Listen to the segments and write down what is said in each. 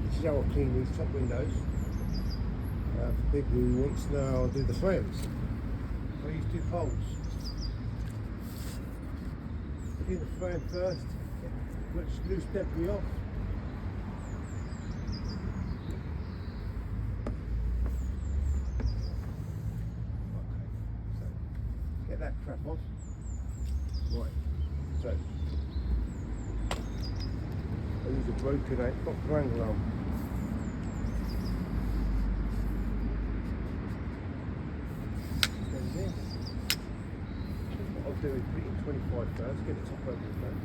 This is how I clean these top windows. For people who want to know how I do the frames. I use 2 poles. Clean the frame first, get much loose debris off. Get that crap off. Right, so I use a broken 8 triangle arm. Then this, what I'll do is put it in 25 first, get the top open first.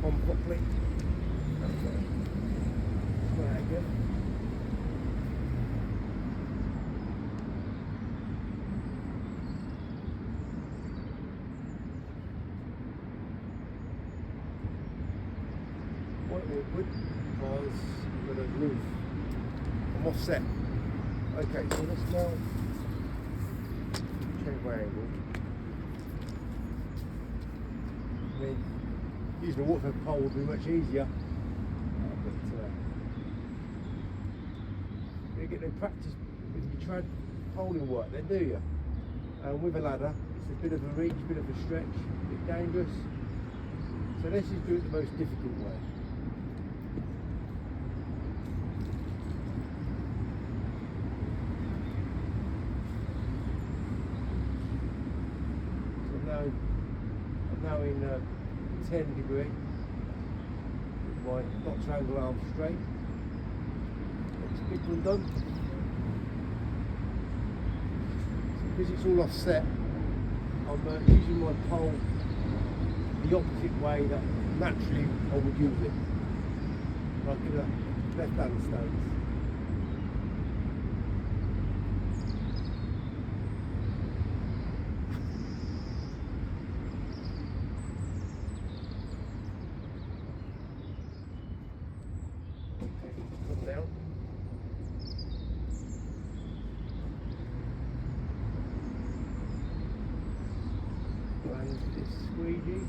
On properly. Try again. Quite awkward because we've got a roof. I'm offset. Okay, so let's now change my angle. Using a waterfed pole would be much easier, but you get no practice with your trad poling work then, do you? And with a ladder, it's a bit of a reach, a bit of a stretch, a bit dangerous. So let's just do it the most difficult way. So I'm now in 10 degree with my dot triangle arm straight. Next big one done. So because it's all offset, I'm using my pole the opposite way that naturally I would use it. Like in a left hand stance. Down. And this squeegee.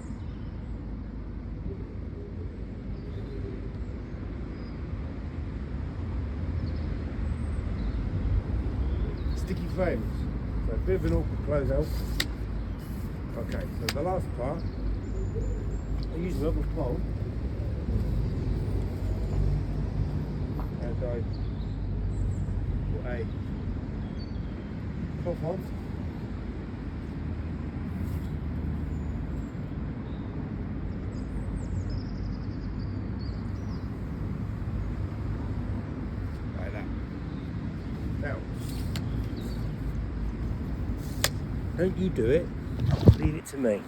Sticky frames. So a bit of an awkward close out. Okay, so the last part, I use another pole. I put a cloth on. Like that. Now, don't you do it, leave it to me.